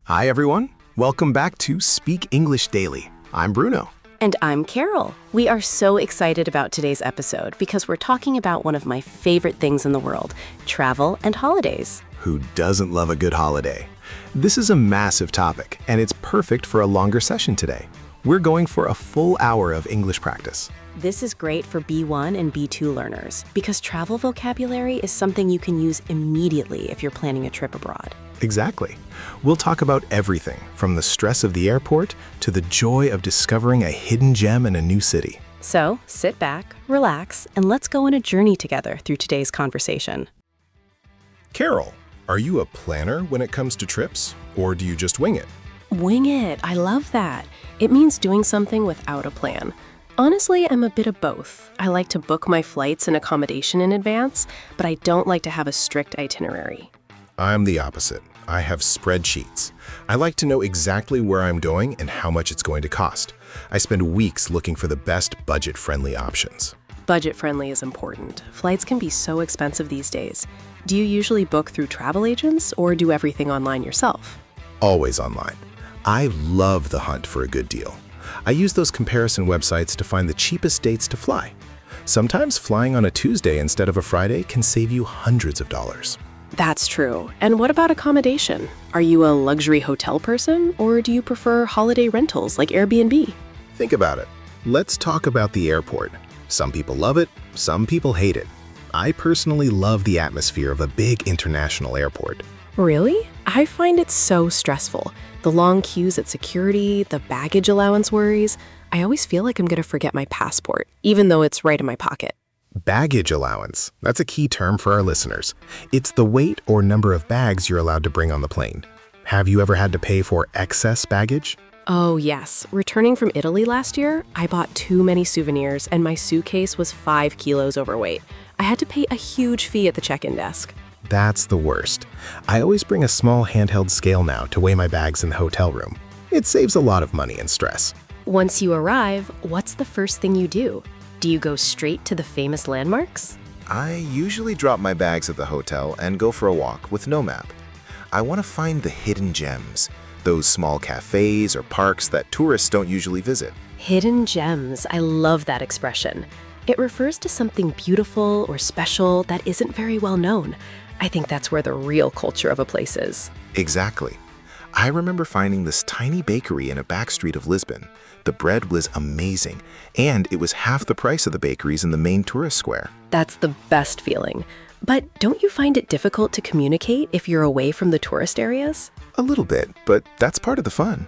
Hi, everyone. Welcome back to Speak English Daily. I'm Bruno. And I'm Carol. We are so excited about today's episode because we're talking about one of my favorite things in the world, travel and holidays. Who doesn't love a good holiday? This is a massive topic, and it's perfect for a longer session today. We're going for a full hour of English practice. This is great for B1 and B2 learners because travel vocabulary is something you can use immediately if you're planning a trip abroad. Exactly. We'll talk about everything from the stress of the airport to the joy of discovering a hidden gem in a new city. So sit back, relax, and let's go on a journey together through today's conversation. Carol, are you a planner when it comes to trips, or do you just wing it? Wing it. I love that. It means doing something without a plan. Honestly, I'm a bit of both. I like to book my flights and accommodation in advance, but I don't like to have a strict itinerary. I'm the opposite. I have spreadsheets. I like to know exactly where I'm going and how much it's going to cost. I spend weeks looking for the best budget-friendly options. Budget-friendly is important. Flights can be so expensive these days. Do you usually book through travel agents or do everything online yourself? Always online. I love the hunt for a good deal. I use those comparison websites to find the cheapest dates to fly. Sometimes flying on a Tuesday instead of a Friday can save you hundreds of dollars. That's true. And what about accommodation? Are you a luxury hotel person or do you prefer holiday rentals like Airbnb? Think about it. Let's talk about the airport. Some people love it, some people hate it. I personally love the atmosphere of a big international airport. Really? I find it so stressful. The long queues at security, the baggage allowance worries. I always feel like I'm going to forget my passport, even though it's right in my pocket. Baggage allowance. That's a key term for our listeners. It's the weight or number of bags you're allowed to bring on the plane. Have you ever had to pay for excess baggage? Oh, yes. Returning from Italy last year, I bought too many souvenirs and my suitcase was 5 kilos overweight. I had to pay a huge fee at the check-in desk. That's the worst. I always bring a small handheld scale now to weigh my bags in the hotel room. It saves a lot of money and stress. Once you arrive, what's the first thing you do? Do you go straight to the famous landmarks? I usually drop my bags at the hotel and go for a walk with no map. I want to find the hidden gems, those small cafes or parks that tourists don't usually visit. Hidden gems. I love that expression. It refers to something beautiful or special that isn't very well known. I think that's where the real culture of a place is. Exactly. I remember finding this tiny bakery in a back street of Lisbon. The bread was amazing, and it was half the price of the bakeries in the main tourist square. That's the best feeling. But don't you find it difficult to communicate if you're away from the tourist areas? A little bit, but that's part of the fun.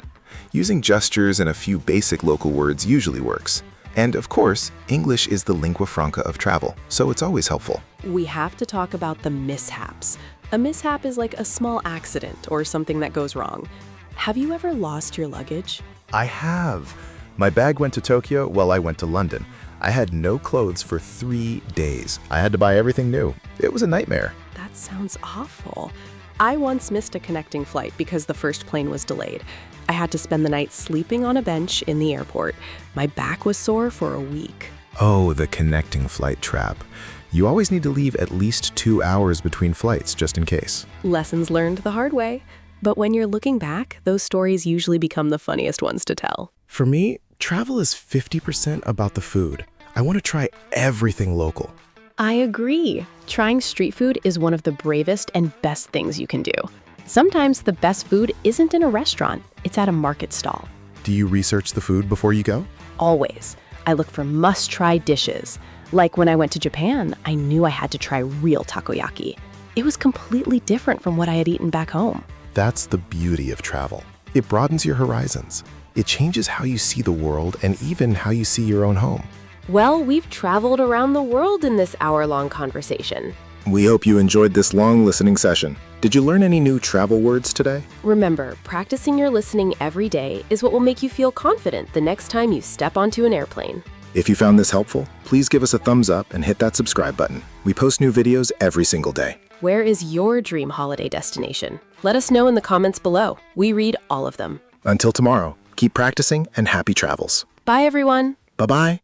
Using gestures and a few basic local words usually works. And of course, English is the lingua franca of travel, so it's always helpful. We have to talk about the mishaps. A mishap is like a small accident or something that goes wrong. Have you ever lost your luggage? I have. My bag went to Tokyo while I went to London. I had no clothes for 3 days. I had to buy everything new. It was a nightmare. That sounds awful. I once missed a connecting flight because the first plane was delayed. I had to spend the night sleeping on a bench in the airport. My back was sore for a week. Oh, the connecting flight trap. You always need to leave at least 2 hours between flights, just in case. Lessons learned the hard way. But when you're looking back, those stories usually become the funniest ones to tell. For me, travel is 50% about the food. I want to try everything local. I agree. Trying street food is one of the bravest and best things you can do. Sometimes the best food isn't in a restaurant, it's at a market stall. Do you research the food before you go? Always. I look for must-try dishes. Like when I went to Japan, I knew I had to try real takoyaki. It was completely different from what I had eaten back home. That's the beauty of travel. It broadens your horizons. It changes how you see the world and even how you see your own home. Well, we've traveled around the world in this hour-long conversation. We hope you enjoyed this long listening session. Did you learn any new travel words today? Remember, practicing your listening every day is what will make you feel confident the next time you step onto an airplane. If you found this helpful, please give us a thumbs up and hit that subscribe button. We post new videos every single day. Where is your dream holiday destination? Let us know in the comments below. We read all of them. Until tomorrow, keep practicing and happy travels. Bye, everyone. Bye-bye.